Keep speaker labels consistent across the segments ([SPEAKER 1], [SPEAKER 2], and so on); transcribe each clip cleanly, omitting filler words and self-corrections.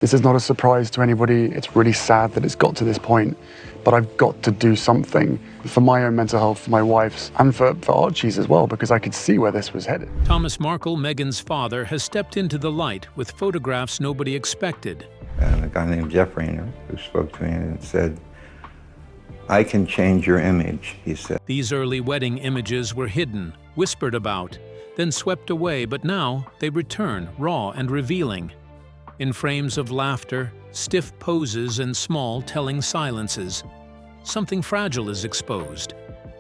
[SPEAKER 1] This is not a surprise to anybody. It's really sad that it's got to this point, but I've got to do something for my own mental health, for my wife's, and for Archie's as well, because I could see where this was headed.
[SPEAKER 2] Thomas Markle, Meghan's father, has stepped into the light with photographs nobody expected.
[SPEAKER 3] And a guy named Jeff Rayner, who spoke to me and said, "I can change your image," he said.
[SPEAKER 2] These early wedding images were hidden, whispered about, then swept away, but now they return, raw and revealing. In frames of laughter, stiff poses, and small, telling silences, something fragile is exposed,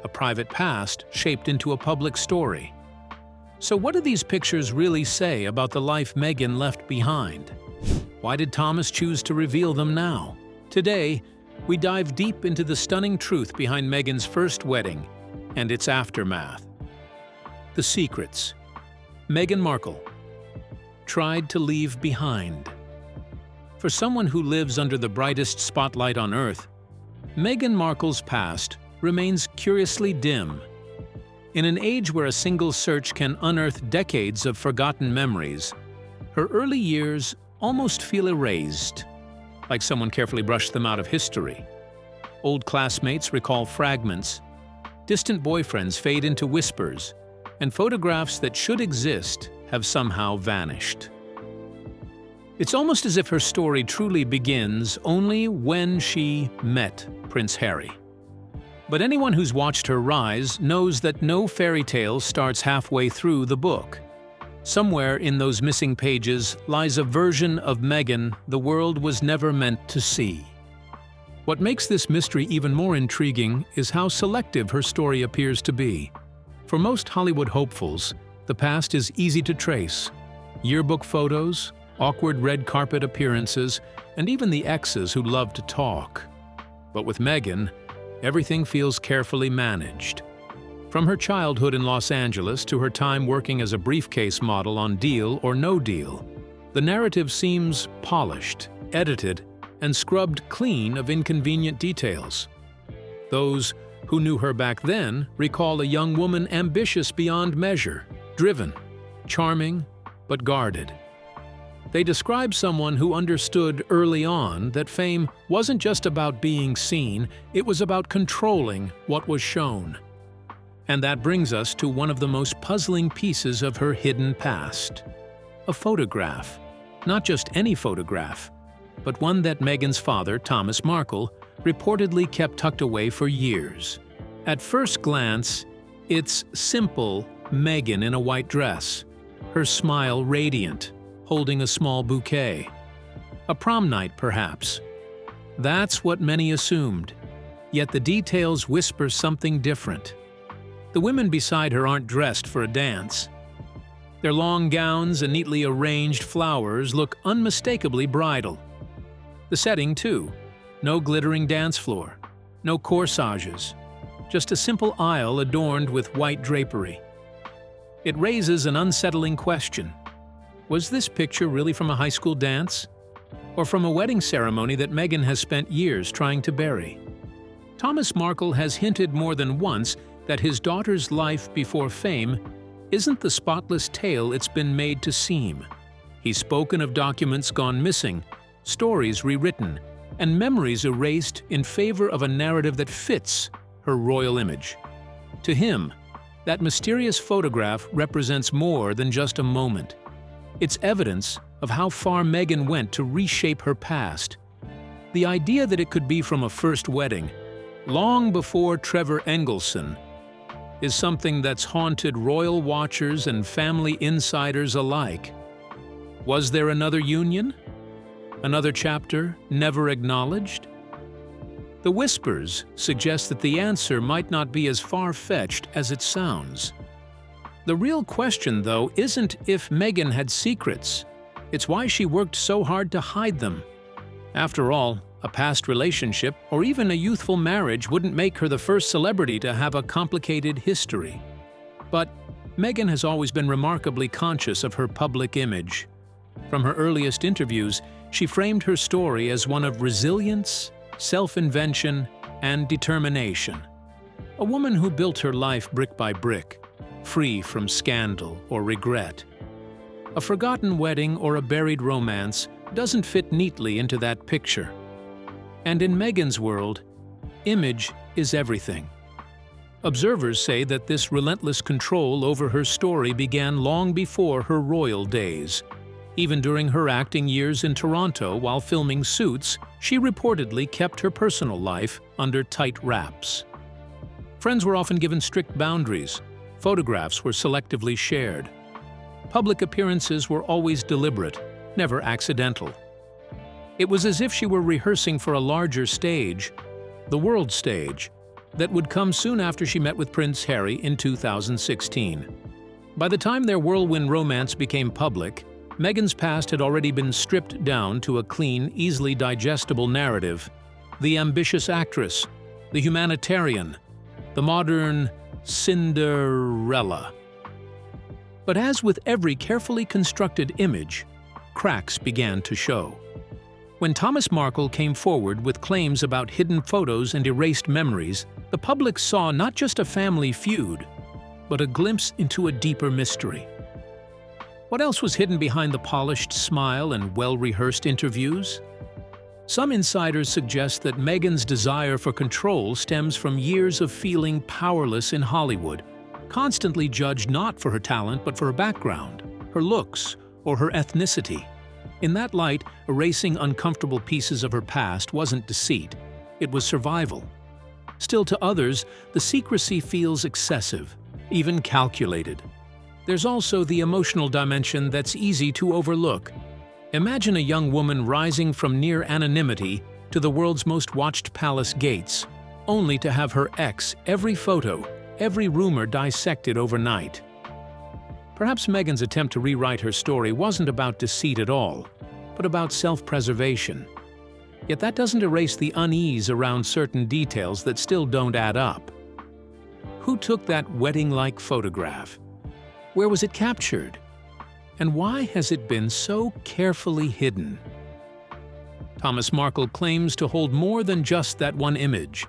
[SPEAKER 2] a private past shaped into a public story. So what do these pictures really say about the life Meghan left behind? Why did Thomas choose to reveal them now? Today, we dive deep into the stunning truth behind Meghan's first wedding and its aftermath. The secrets. Meghan Markle tried to leave behind. For someone who lives under the brightest spotlight on Earth, Meghan Markle's past remains curiously dim. In an age where a single search can unearth decades of forgotten memories, her early years almost feel erased, like someone carefully brushed them out of history. Old classmates recall fragments, distant boyfriends fade into whispers, and photographs that should exist have somehow vanished. It's almost as if her story truly begins only when she met Prince Harry. But anyone who's watched her rise knows that no fairy tale starts halfway through the book. Somewhere in those missing pages lies a version of Meghan the world was never meant to see. What makes this mystery even more intriguing is how selective her story appears to be. For most Hollywood hopefuls, the past is easy to trace. Yearbook photos, awkward red carpet appearances, and even the exes who love to talk. But with Meghan, everything feels carefully managed. From her childhood in Los Angeles to her time working as a briefcase model on Deal or No Deal, the narrative seems polished, edited, and scrubbed clean of inconvenient details. Those who knew her back then recall a young woman ambitious beyond measure, driven, charming, but guarded. They describe someone who understood early on that fame wasn't just about being seen, it was about controlling what was shown. And that brings us to one of the most puzzling pieces of her hidden past. A photograph. Not just any photograph, but one that Meghan's father, Thomas Markle, reportedly kept tucked away for years. At first glance, it's simple Meghan in a white dress, her smile radiant, holding a small bouquet. A prom night, perhaps. That's what many assumed, yet the details whisper something different. The women beside her aren't dressed for a dance. Their long gowns and neatly arranged flowers look unmistakably bridal. The setting, too. No glittering dance floor, no corsages, just a simple aisle adorned with white drapery. It raises an unsettling question. Was this picture really from a high school dance? Or from a wedding ceremony that Meghan has spent years trying to bury? Thomas Markle has hinted more than once that his daughter's life before fame isn't the spotless tale it's been made to seem. He's spoken of documents gone missing, stories rewritten, and memories erased in favor of a narrative that fits her royal image. To him, that mysterious photograph represents more than just a moment. It's evidence of how far Meghan went to reshape her past. The idea that it could be from a first wedding, long before Trevor Engelson, is something that's haunted royal watchers and family insiders alike. Was there another union? Another chapter never acknowledged? The whispers suggest that the answer might not be as far-fetched as it sounds. The real question, though, isn't if Meghan had secrets. It's why she worked so hard to hide them. After all, a past relationship or even a youthful marriage wouldn't make her the first celebrity to have a complicated history. But Meghan has always been remarkably conscious of her public image. From her earliest interviews, she framed her story as one of resilience, self-invention, and determination. A woman who built her life brick by brick, free from scandal or regret. A forgotten wedding or a buried romance doesn't fit neatly into that picture. And in Meghan's world, image is everything. Observers say that this relentless control over her story began long before her royal days. Even during her acting years in Toronto while filming Suits, she reportedly kept her personal life under tight wraps. Friends were often given strict boundaries. Photographs were selectively shared. Public appearances were always deliberate, never accidental. It was as if she were rehearsing for a larger stage, the world stage, that would come soon after she met with Prince Harry in 2016. By the time their whirlwind romance became public, Meghan's past had already been stripped down to a clean, easily digestible narrative. The ambitious actress, the humanitarian, the modern Cinderella. But as with every carefully constructed image, cracks began to show. When Thomas Markle came forward with claims about hidden photos and erased memories, the public saw not just a family feud, but a glimpse into a deeper mystery. What else was hidden behind the polished smile and well-rehearsed interviews? Some insiders suggest that Meghan's desire for control stems from years of feeling powerless in Hollywood, constantly judged not for her talent but for her background, her looks, or her ethnicity. In that light, erasing uncomfortable pieces of her past wasn't deceit, it was survival. Still, to others, the secrecy feels excessive, even calculated. There's also the emotional dimension that's easy to overlook. Imagine a young woman rising from near anonymity to the world's most watched palace gates, only to have her ex, every photo, every rumor dissected overnight. Perhaps Meghan's attempt to rewrite her story wasn't about deceit at all, but about self-preservation. Yet that doesn't erase the unease around certain details that still don't add up. Who took that wedding-like photograph? Where was it captured? And why has it been so carefully hidden? Thomas Markle claims to hold more than just that one image.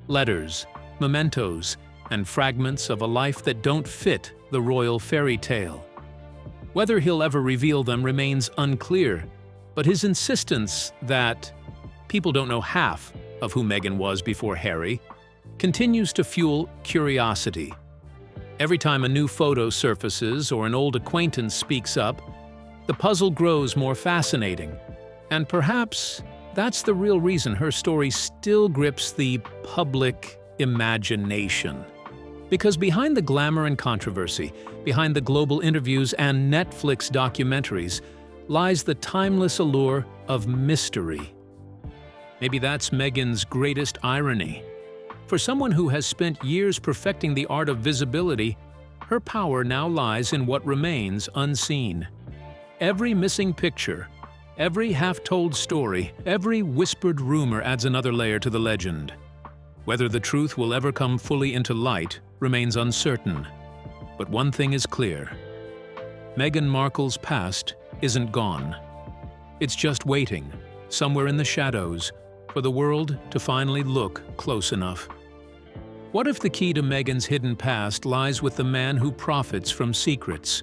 [SPEAKER 2] Letters, mementos, and fragments of a life that don't fit the royal fairy tale. Whether he'll ever reveal them remains unclear, but his insistence that people don't know half of who Meghan was before Harry continues to fuel curiosity. Every time a new photo surfaces or an old acquaintance speaks up, the puzzle grows more fascinating. And perhaps that's the real reason her story still grips the public imagination. Because behind the glamour and controversy, behind the global interviews and Netflix documentaries, lies the timeless allure of mystery. Maybe that's Meghan's greatest irony. For someone who has spent years perfecting the art of visibility, her power now lies in what remains unseen. Every missing picture, every half-told story, every whispered rumor adds another layer to the legend. Whether the truth will ever come fully into light remains uncertain. But one thing is clear. Meghan Markle's past isn't gone. It's just waiting, somewhere in the shadows, for the world to finally look close enough. What if the key to Meghan's hidden past lies with the man who profits from secrets?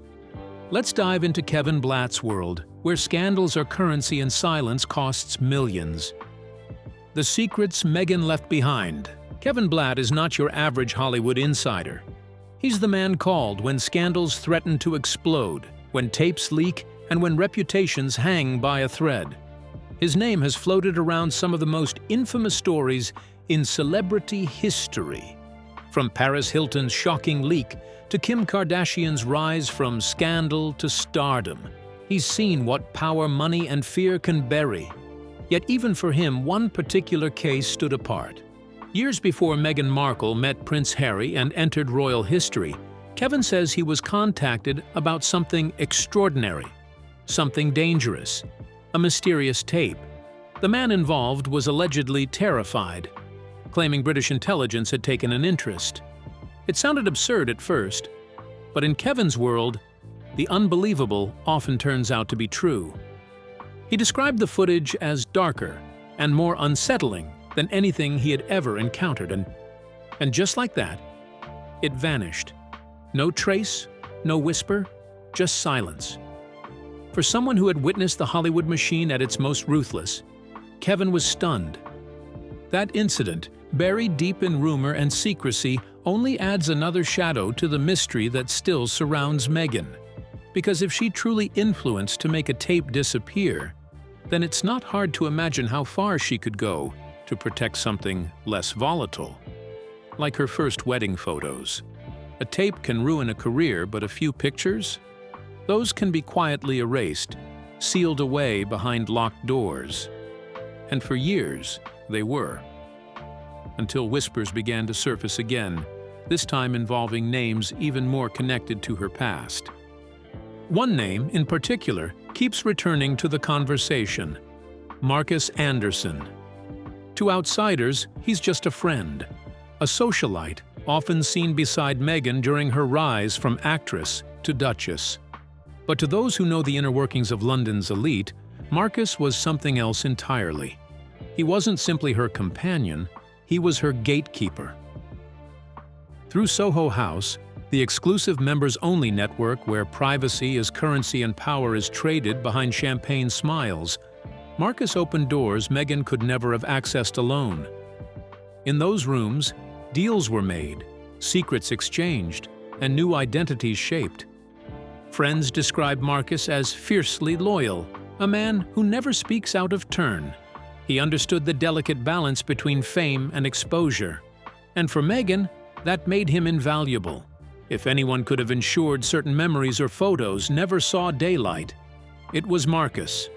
[SPEAKER 2] Let's dive into Kevin Blatt's world, where scandals are currency and silence costs millions. The secrets Meghan left behind. Kevin Blatt is not your average Hollywood insider. He's the man called when scandals threaten to explode, when tapes leak, and when reputations hang by a thread. His name has floated around some of the most infamous stories in celebrity history. From Paris Hilton's shocking leak to Kim Kardashian's rise from scandal to stardom, he's seen what power, money, and fear can bury. Yet even for him, one particular case stood apart. Years before Meghan Markle met Prince Harry and entered royal history, Kevin says he was contacted about something extraordinary, something dangerous, a mysterious tape. The man involved was allegedly terrified, claiming British intelligence had taken an interest. It sounded absurd at first, but in Kevin's world, the unbelievable often turns out to be true. He described the footage as darker and more unsettling than anything he had ever encountered, and just like that, it vanished. No trace, no whisper, just silence. For For someone who had witnessed the Hollywood machine at its most ruthless, Kevin was stunned. That incident, buried deep in rumor and secrecy, only adds another shadow to the mystery that still surrounds Meghan. Because if she truly influenced to make a tape disappear, then it's not hard to imagine how far she could go to protect something less volatile. Like her first wedding photos. A tape can ruin a career, but a few pictures? Those can be quietly erased, sealed away behind locked doors. And for years, they were. Until whispers began to surface again, this time involving names even more connected to her past. One name, in particular, keeps returning to the conversation: Marcus Anderson. To outsiders, he's just a friend, a socialite, often seen beside Meghan during her rise from actress to duchess. But to those who know the inner workings of London's elite, Marcus was something else entirely. He wasn't simply her companion, he was her gatekeeper. Through Soho House, the exclusive members-only network where privacy as currency and power is traded behind champagne smiles, Marcus opened doors Meghan could never have accessed alone. In those rooms, deals were made, secrets exchanged, and new identities shaped. Friends describe Marcus as fiercely loyal, a man who never speaks out of turn. He understood the delicate balance between fame and exposure. And for Meghan, that made him invaluable. If anyone could have ensured certain memories or photos never saw daylight, it was Marcus.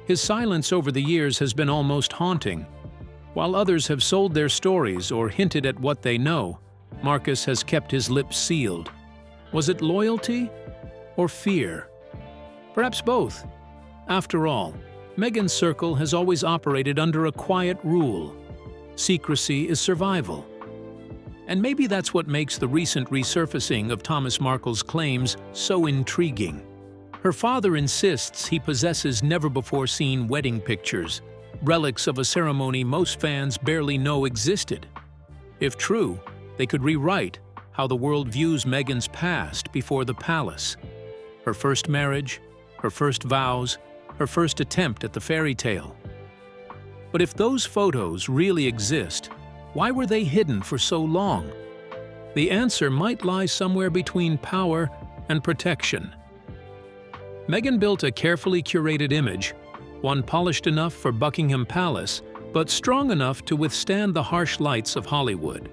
[SPEAKER 2] His silence over the years has been almost haunting. While others have sold their stories or hinted at what they know, Marcus has kept his lips sealed. Was it loyalty or fear? Perhaps both. After all, Meghan's circle has always operated under a quiet rule. Secrecy is survival. And maybe that's what makes the recent resurfacing of Thomas Markle's claims so intriguing. Her father insists he possesses never-before-seen wedding pictures, relics of a ceremony most fans barely know existed. If true, they could rewrite how the world views Meghan's past before the palace. Her first marriage, her first vows, her first attempt at the fairy tale. But if those photos really exist, why were they hidden for so long? The answer might lie somewhere between power and protection. Meghan built a carefully curated image, one polished enough for Buckingham Palace, but strong enough to withstand the harsh lights of Hollywood.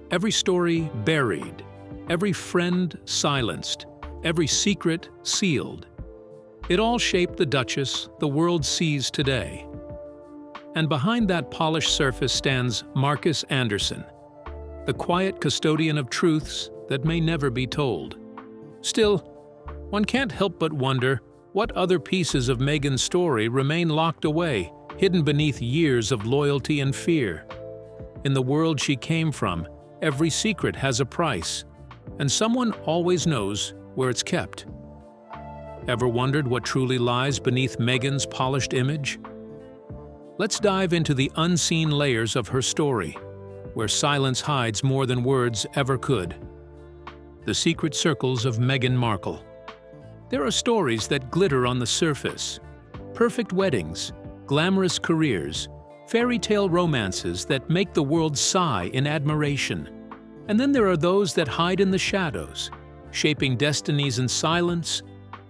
[SPEAKER 2] Every story buried, every friend silenced, every secret sealed. It all shaped the Duchess the world sees today. And behind that polished surface stands Marcus Anderson, the quiet custodian of truths that may never be told. Still, one can't help but wonder what other pieces of Meghan's story remain locked away, hidden beneath years of loyalty and fear. In the world she came from, every secret has a price, and someone always knows where it's kept. Ever wondered what truly lies beneath Meghan's polished image? Let's dive into the unseen layers of her story, where silence hides more than words ever could. The secret circles of Meghan Markle. There are stories that glitter on the surface. Perfect weddings, glamorous careers, fairy tale romances that make the world sigh in admiration. And then there are those that hide in the shadows, shaping destinies in silence,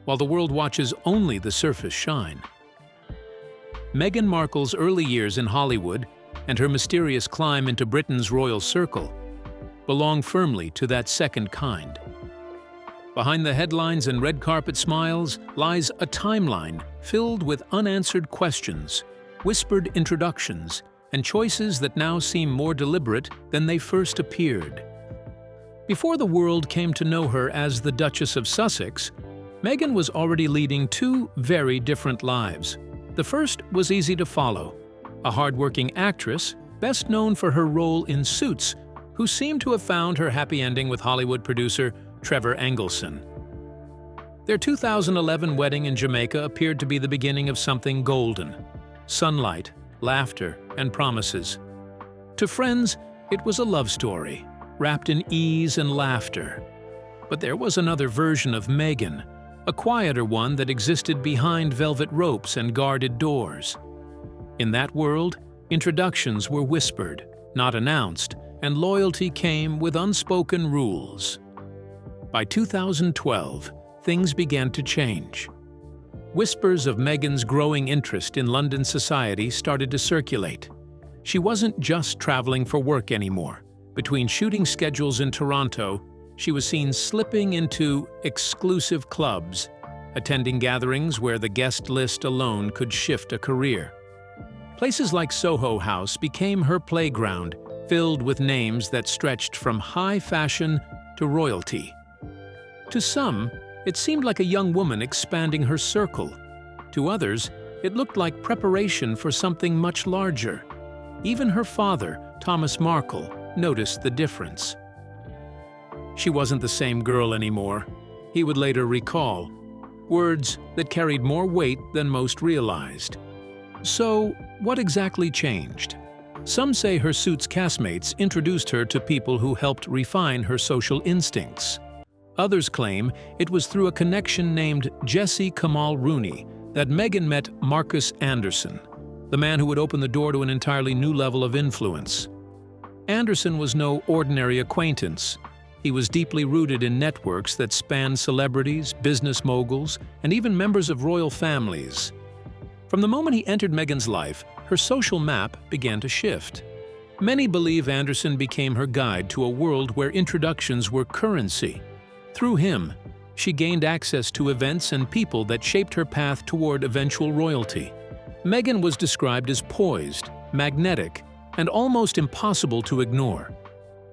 [SPEAKER 2] while the world watches only the surface shine. Meghan Markle's early years in Hollywood and her mysterious climb into Britain's royal circle belong firmly to that second kind. Behind the headlines and red carpet smiles lies a timeline filled with unanswered questions, whispered introductions, and choices that now seem more deliberate than they first appeared. Before the world came to know her as the Duchess of Sussex, Meghan was already leading two very different lives. The first was easy to follow: a hardworking actress, best known for her role in Suits, who seemed to have found her happy ending with Hollywood producer Trevor Engelson. Their 2011 wedding in Jamaica appeared to be the beginning of something golden: sunlight, laughter, and promises. To friends, it was a love story, wrapped in ease and laughter. But there was another version of Meghan, a quieter one that existed behind velvet ropes and guarded doors. In that world, introductions were whispered, not announced, and loyalty came with unspoken rules. By 2012, things began to change. Whispers of Meghan's growing interest in London society started to circulate. She wasn't just traveling for work anymore. Between shooting schedules in Toronto, she was seen slipping into exclusive clubs, attending gatherings where the guest list alone could shift a career. Places like Soho House became her playground, filled with names that stretched from high fashion to royalty. To some, it seemed like a young woman expanding her circle. To others, it looked like preparation for something much larger. Even her father, Thomas Markle, noticed the difference. She wasn't the same girl anymore, he would later recall, words that carried more weight than most realized. So, what exactly changed? Some say her suit's castmates introduced her to people who helped refine her social instincts. Others claim it was through a connection named Jesse Kamal Rooney that Meghan met Marcus Anderson, the man who would open the door to an entirely new level of influence. Anderson was no ordinary acquaintance. He was deeply rooted in networks that spanned celebrities, business moguls, and even members of royal families. From the moment he entered Meghan's life, her social map began to shift. Many believe Anderson became her guide to a world where introductions were currency. Through him, she gained access to events and people that shaped her path toward eventual royalty. Meghan was described as poised, magnetic, and almost impossible to ignore.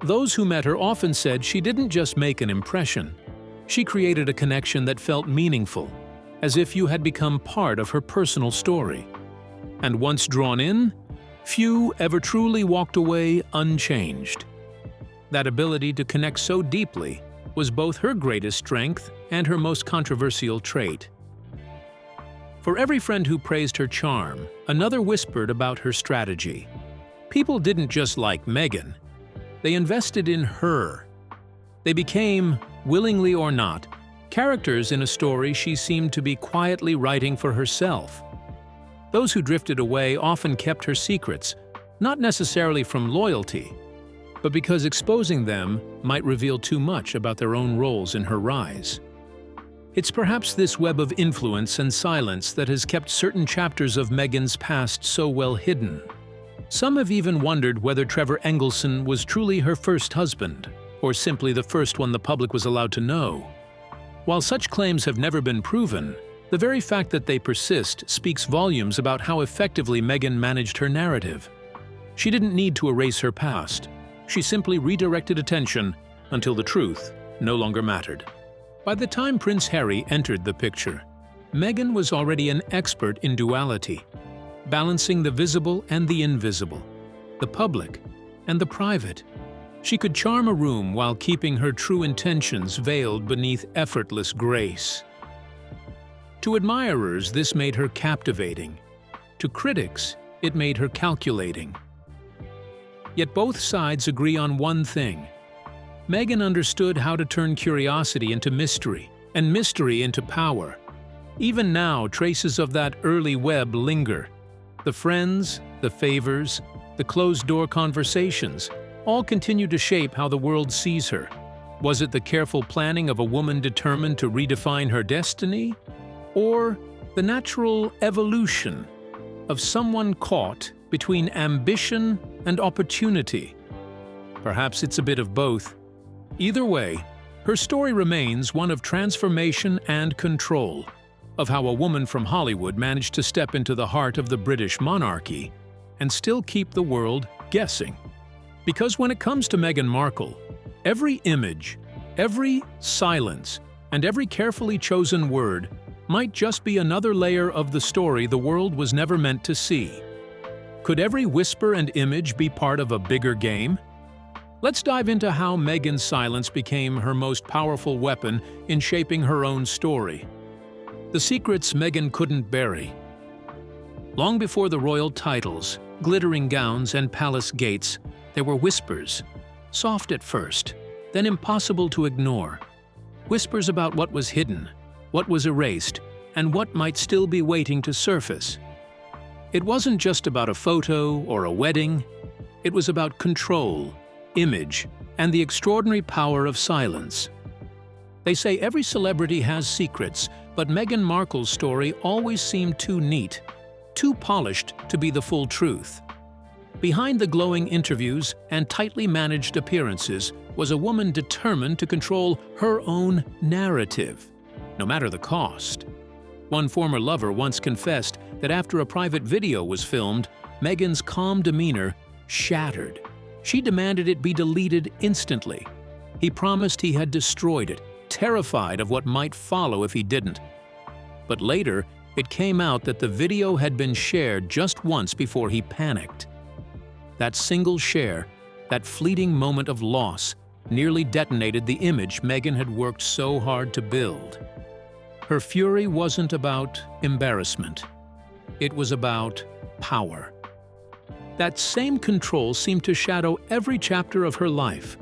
[SPEAKER 2] Those who met her often said she didn't just make an impression. She created a connection that felt meaningful, as if you had become part of her personal story. And once drawn in, few ever truly walked away unchanged. That ability to connect so deeply was both her greatest strength and her most controversial trait. For every friend who praised her charm, another whispered about her strategy. People didn't just like Meghan, they invested in her. They became, willingly or not, characters in a story she seemed to be quietly writing for herself. Those who drifted away often kept her secrets, not necessarily from loyalty, but because exposing them might reveal too much about their own roles in her rise. It's perhaps this web of influence and silence that has kept certain chapters of Meghan's past so well hidden. Some have even wondered whether Trevor Engelson was truly her first husband, or simply the first one the public was allowed to know. While such claims have never been proven, the very fact that they persist speaks volumes about how effectively Meghan managed her narrative. She didn't need to erase her past. She simply redirected attention until the truth no longer mattered. By the time Prince Harry entered the picture, Meghan was already an expert in duality, balancing the visible and the invisible, the public and the private. She could charm a room while keeping her true intentions veiled beneath effortless grace. To admirers, this made her captivating. To critics, it made her calculating. Yet both sides agree on one thing. Meghan understood how to turn curiosity into mystery, and mystery into power. Even now, traces of that early web linger. The friends, the favors, the closed-door conversations, all continue to shape how the world sees her. Was it the careful planning of a woman determined to redefine her destiny? Or the natural evolution of someone caught between ambition and opportunity? Perhaps it's a bit of both. Either way, her story remains one of transformation and control, of how a woman from Hollywood managed to step into the heart of the British monarchy and still keep the world guessing. Because when it comes to Meghan Markle, every image, every silence, and every carefully chosen word might just be another layer of the story the world was never meant to see. Could every whisper and image be part of a bigger game? Let's dive into how Meghan's silence became her most powerful weapon in shaping her own story. The secrets Meghan couldn't bury. Long before the royal titles, glittering gowns, and palace gates, there were whispers, soft at first, then impossible to ignore. Whispers about what was hidden, what was erased, and what might still be waiting to surface. It wasn't just about a photo or a wedding. It was about control, image, and the extraordinary power of silence. They say every celebrity has secrets, but Meghan Markle's story always seemed too neat, too polished to be the full truth. Behind the glowing interviews and tightly managed appearances was a woman determined to control her own narrative, no matter the cost. One former lover once confessed that after a private video was filmed, Meghan's calm demeanor shattered. She demanded it be deleted instantly. He promised he had destroyed it, terrified of what might follow if he didn't. But later, it came out that the video had been shared just once before he panicked. That single share, that fleeting moment of loss, nearly detonated the image Meghan had worked so hard to build. Her fury wasn't about embarrassment. It was about power. That same control seemed to shadow every chapter of her life.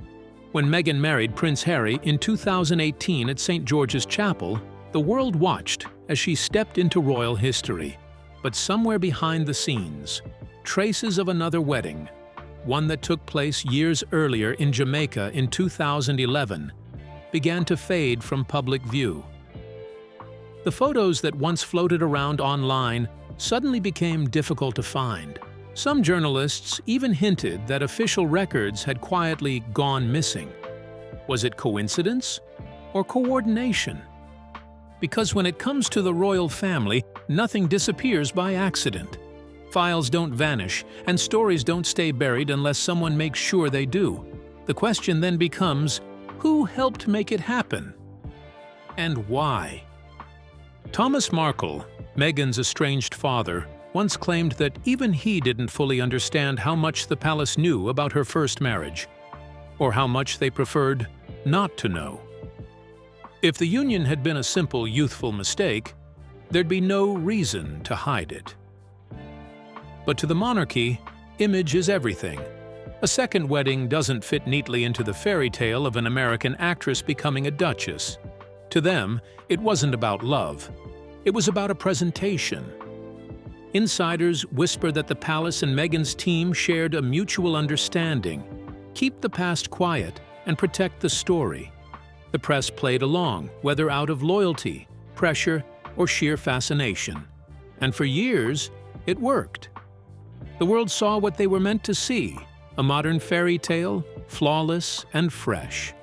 [SPEAKER 2] When Meghan married Prince Harry in 2018 at St. George's Chapel, the world watched as she stepped into royal history. But somewhere behind the scenes, traces of another wedding, one that took place years earlier in Jamaica in 2011, began to fade from public view. The photos that once floated around online suddenly became difficult to find. Some journalists even hinted that official records had quietly gone missing. Was it coincidence or coordination? Because when it comes to the royal family, nothing disappears by accident. Files don't vanish, and stories don't stay buried unless someone makes sure they do. The question then becomes, who helped make it happen? And why? Thomas Markle, Meghan's estranged father, once claimed that even he didn't fully understand how much the palace knew about her first marriage, or how much they preferred not to know. If the union had been a simple youthful mistake, there'd be no reason to hide it. But to the monarchy, image is everything. A second wedding doesn't fit neatly into the fairy tale of an American actress becoming a duchess. To them, it wasn't about love. It was about a presentation. Insiders whisper that the palace and Meghan's team shared a mutual understanding: keep the past quiet and protect the story. The press played along, whether out of loyalty, pressure, or sheer fascination. And for years, it worked. The world saw what they were meant to see: a modern fairy tale, flawless and fresh.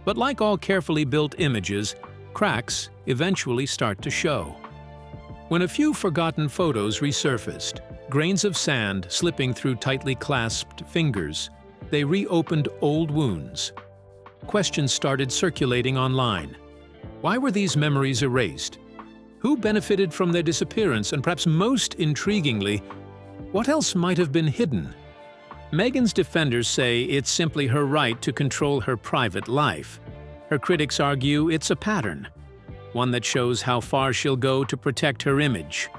[SPEAKER 2] But like all carefully built images, cracks eventually start to show. When a few forgotten photos resurfaced, grains of sand slipping through tightly clasped fingers, they reopened old wounds. Questions started circulating online. Why were these memories erased? Who benefited from their disappearance? And perhaps most intriguingly, what else might have been hidden? Meghan's defenders say it's simply her right to control her private life. Her critics argue it's a pattern, one that shows how far she'll go to protect her image.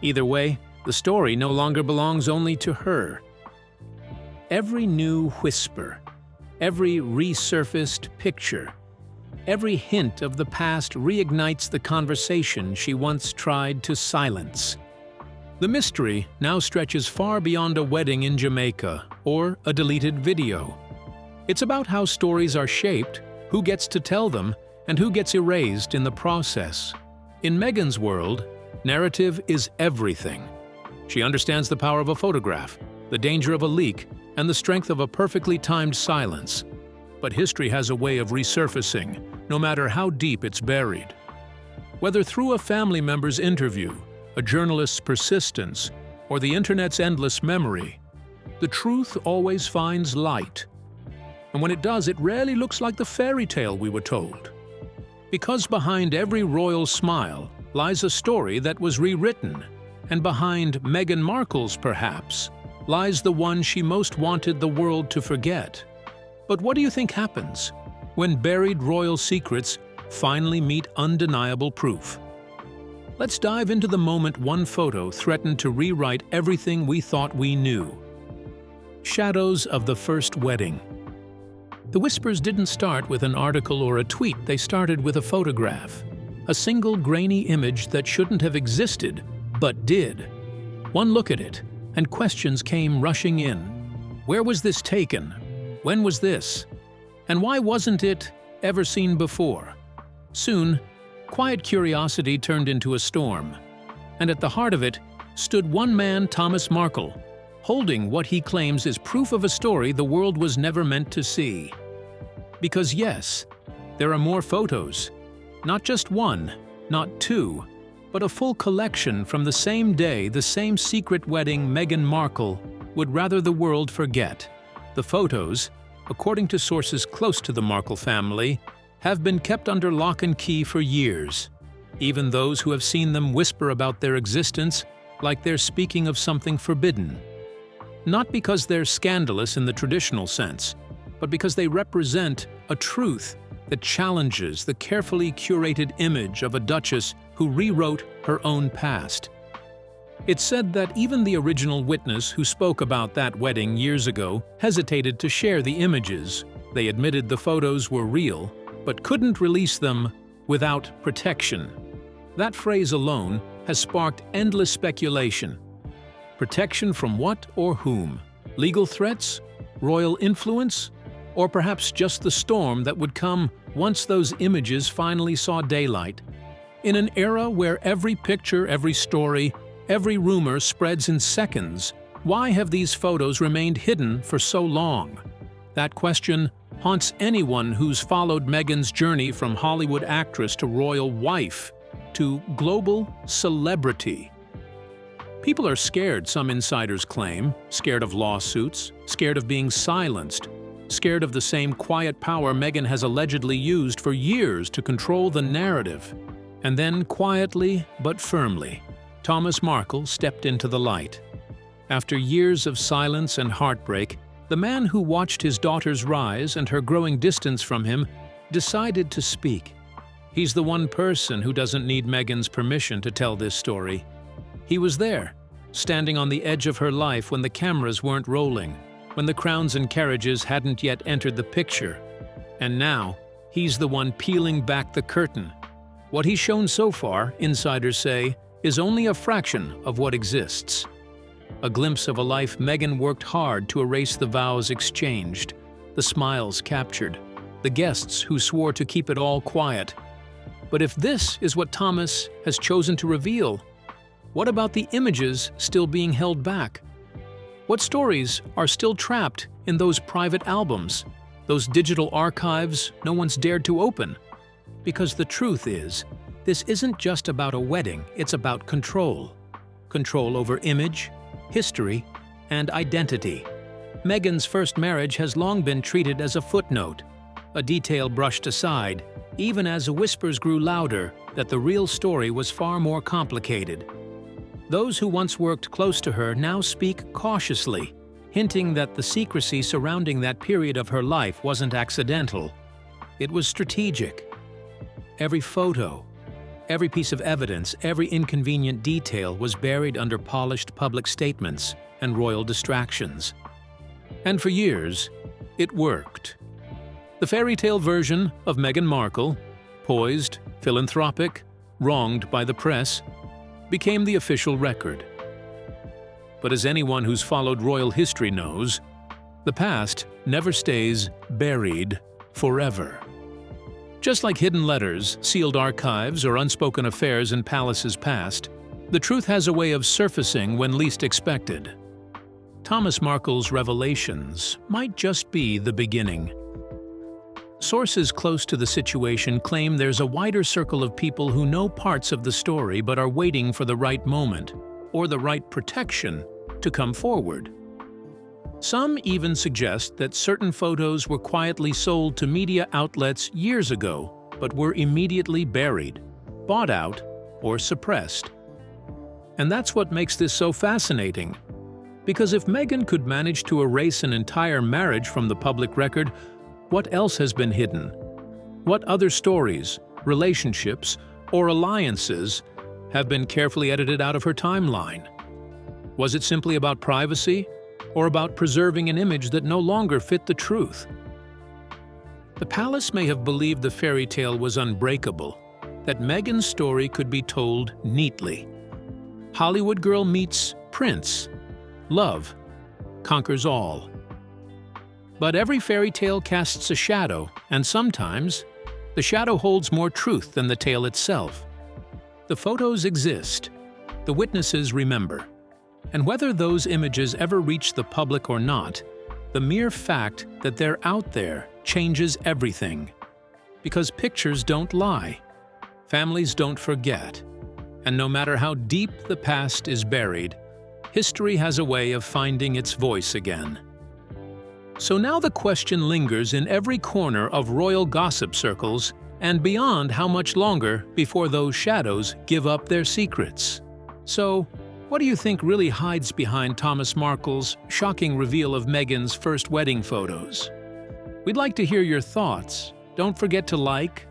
[SPEAKER 2] Either way, the story no longer belongs only to her. Every new whisper, every resurfaced picture, every hint of the past reignites the conversation she once tried to silence. The mystery now stretches far beyond a wedding in Jamaica or a deleted video. It's about how stories are shaped, who gets to tell them, and who gets erased in the process. In Meghan's world, narrative is everything. She understands the power of a photograph, the danger of a leak, and the strength of a perfectly timed silence. But history has a way of resurfacing, no matter how deep it's buried. Whether through a family member's interview, a journalist's persistence, or the internet's endless memory, the truth always finds light. And when it does, it rarely looks like the fairy tale we were told. Because behind every royal smile lies a story that was rewritten, and behind Meghan Markle's, perhaps, lies the one she most wanted the world to forget. But what do you think happens when buried royal secrets finally meet undeniable proof? Let's dive into the moment one photo threatened to rewrite everything we thought we knew. Shadows of the first wedding. The whispers didn't start with an article or a tweet, they started with a photograph. a single grainy image that shouldn't have existed, but did. One look at it, and questions came rushing in. Where was this taken? When was this? And why wasn't it ever seen before? Soon, quiet curiosity turned into a storm, and at the heart of it stood one man, Thomas Markle, holding what he claims is proof of a story the world was never meant to see. Because yes, there are more photos. Not just one, not two, but a full collection from the same day, the same secret wedding Meghan Markle would rather the world forget. The photos, according to sources close to the Markle family, have been kept under lock and key for years. Even those who have seen them whisper about their existence like they're speaking of something forbidden. Not because they're scandalous in the traditional sense, but because they represent a truth that challenges the carefully curated image of a duchess who rewrote her own past. It's said that even the original witness who spoke about that wedding years ago hesitated to share the images. They admitted the photos were real, but couldn't release them without protection. That phrase alone has sparked endless speculation. Protection from what or whom? Legal threats? Royal influence? Or perhaps just the storm that would come once those images finally saw daylight? In an era where every picture, every story, every rumor spreads in seconds, why have these photos remained hidden for so long? That question haunts anyone who's followed Meghan's journey from Hollywood actress to royal wife to global celebrity. People are scared, some insiders claim, scared of lawsuits, scared of being silenced, scared of the same quiet power Meghan has allegedly used for years to control the narrative. And then, quietly but firmly, Thomas Markle stepped into the light. After years of silence and heartbreak, the man who watched his daughter's rise and her growing distance from him decided to speak. He's the one person who doesn't need Meghan's permission to tell this story. He was there, standing on the edge of her life when the cameras weren't rolling, when the crowns and carriages hadn't yet entered the picture. And now, he's the one peeling back the curtain. What he's shown so far, insiders say, is only a fraction of what exists. A glimpse of a life Meghan worked hard to erase, the vows exchanged, the smiles captured, the guests who swore to keep it all quiet. But if this is what Thomas has chosen to reveal, what about the images still being held back? What stories are still trapped in those private albums, those digital archives no one's dared to open? Because the truth is, this isn't just about a wedding, it's about control. Control over image, history, and identity. Meghan's first marriage has long been treated as a footnote, a detail brushed aside, even as whispers grew louder that the real story was far more complicated. Those who once worked close to her now speak cautiously, hinting that the secrecy surrounding that period of her life wasn't accidental. It was strategic. Every photo, every piece of evidence, every inconvenient detail was buried under polished public statements and royal distractions. And for years, it worked. The fairy tale version of Meghan Markle, poised, philanthropic, wronged by the press, became the official record. But as anyone who's followed royal history knows, the past never stays buried forever. Just like hidden letters, sealed archives, or unspoken affairs in palaces past, the truth has a way of surfacing when least expected. Thomas Markle's revelations might just be the beginning. Sources close to the situation claim there's a wider circle of people who know parts of the story but are waiting for the right moment, or the right protection, to come forward. Some even suggest that certain photos were quietly sold to media outlets years ago, but were immediately buried, bought out, or suppressed. And that's what makes this so fascinating. Because if Meghan could manage to erase an entire marriage from the public record, what else has been hidden? What other stories, relationships, or alliances have been carefully edited out of her timeline? Was it simply about privacy, or about preserving an image that no longer fit the truth? The palace may have believed the fairy tale was unbreakable, that Meghan's story could be told neatly. Hollywood girl meets prince. Love conquers all. But every fairy tale casts a shadow, and sometimes the shadow holds more truth than the tale itself. The photos exist. The witnesses remember. And whether those images ever reach the public or not, the mere fact that they're out there changes everything. Because pictures don't lie. Families don't forget. And no matter how deep the past is buried, history has a way of finding its voice again. So now the question lingers in every corner of royal gossip circles and beyond: how much longer before those shadows give up their secrets? So, what do you think really hides behind Thomas Markle's shocking reveal of Meghan's first wedding photos? We'd like to hear your thoughts. Don't forget to like,